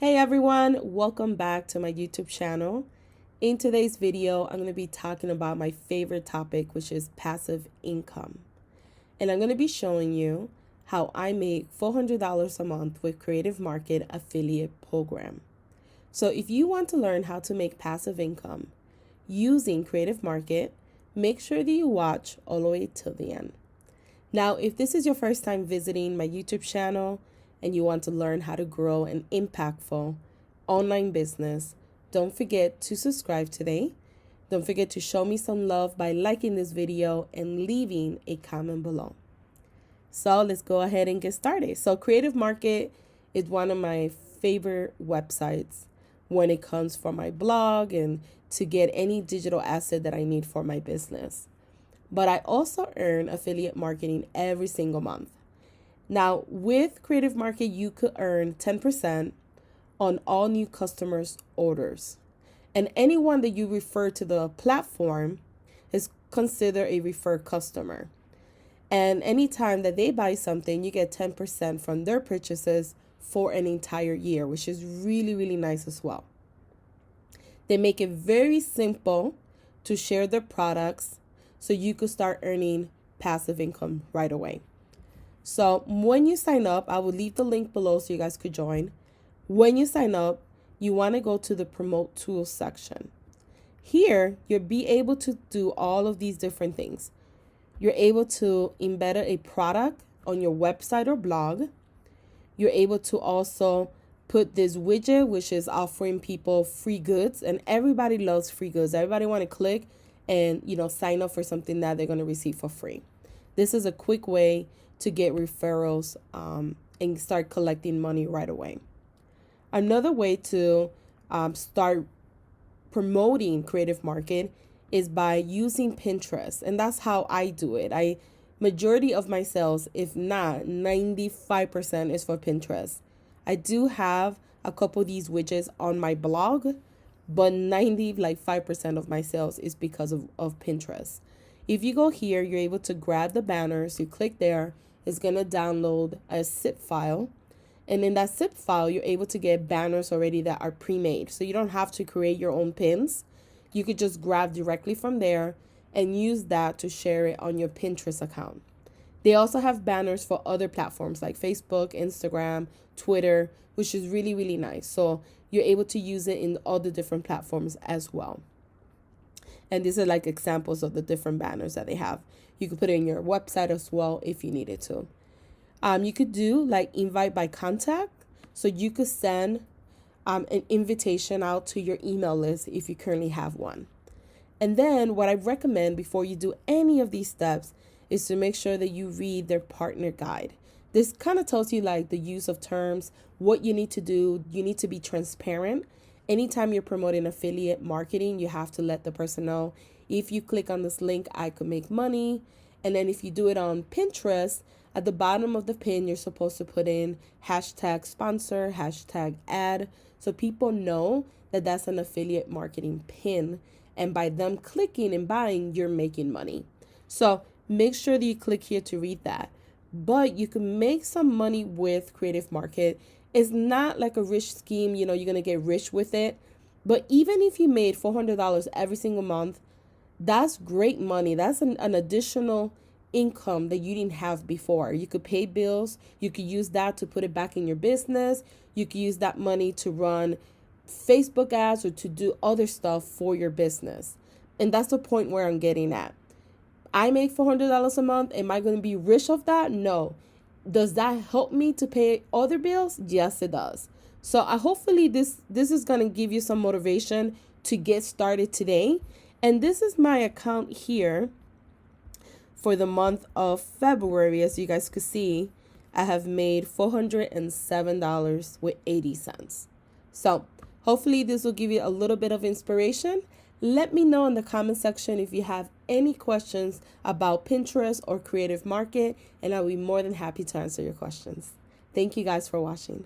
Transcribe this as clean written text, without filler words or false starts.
Hey everyone, welcome back to my YouTube channel. In today's video, I'm going to be talking about my favorite topic, which is passive income. And I'm going to be showing you how I make $400 a month with Creative Market affiliate program. So if you want to learn how to make passive income using Creative Market, make sure that you watch all the way till the end. Now, if this is your first time visiting my YouTube channel and you want to learn how to grow an impactful online business, don't forget to subscribe today. Don't forget to show me some love by liking this video and leaving a comment below. So let's go ahead and get started. So Creative Market is one of my favorite websites when it comes for my blog and to get any digital asset that I need for my business. But I also earn affiliate marketing every single month. Now, with Creative Market, you could earn 10% on all new customers' orders. And anyone that you refer to the platform is considered a referred customer. And anytime that they buy something, you get 10% from their purchases for an entire year, which is really, really nice as well. They make it very simple to share their products so you could start earning passive income right away. So when you sign up, I will leave the link below so you guys could join. When you sign up, you want to go to the promote tools section. Here, you'll be able to do all of these different things. You're able to embed a product on your website or blog. You're able to also put this widget, which is offering people free goods, and everybody loves free goods. Everybody want to click and sign up for something that they're going to receive for free. This is a quick way to get referrals and start collecting money right away. Another way to start promoting Creative Market is by using Pinterest, and that's how I do it. Majority of my sales, if not 95%, is for Pinterest. I do have a couple of these widgets on my blog, but 95% of my sales is because of Pinterest. If you go here, you're able to grab the banners. You click there, it's going to download a zip file. And in that zip file, you're able to get banners already that are pre-made. So you don't have to create your own pins. You could just grab directly from there and use that to share it on your Pinterest account. They also have banners for other platforms like Facebook, Instagram, Twitter, which is really, really nice. So you're able to use it in all the different platforms as well. And these are like examples of the different banners that they have. You could put it in your website as well if you needed to. You could do like invite by contact. So you could send an invitation out to your email list if you currently have one. And then what I recommend before you do any of these steps is to make sure that you read their partner guide. This kind of tells you like the use of terms, what you need to do. You need to be transparent. Anytime you're promoting affiliate marketing, you have to let the person know, if you click on this link, I could make money. And then if you do it on Pinterest, at the bottom of the pin, you're supposed to put in hashtag sponsor, hashtag ad, so people know that that's an affiliate marketing pin. And by them clicking and buying, you're making money. So make sure that you click here to read that. But you can make some money with Creative Market. It's not like a rich scheme, you're going to get rich with it. But even if you made $400 every single month, that's great money. That's an additional income that you didn't have before. You could pay bills. You could use that to put it back in your business. You could use that money to run Facebook ads or to do other stuff for your business. And that's the point where I'm getting at. I make $400 a month. Am I going to be rich off that? No. Does that help me to pay other bills? Yes, it does. So hopefully this is going to give you some motivation to get started today. And this is my account here for the month of February. As you guys could see, I have made $407 with 80 cents. So hopefully this will give you a little bit of inspiration. Let me know in the comment section if you have any questions about Pinterest or Creative Market, and I'll be more than happy to answer your questions. Thank you guys for watching.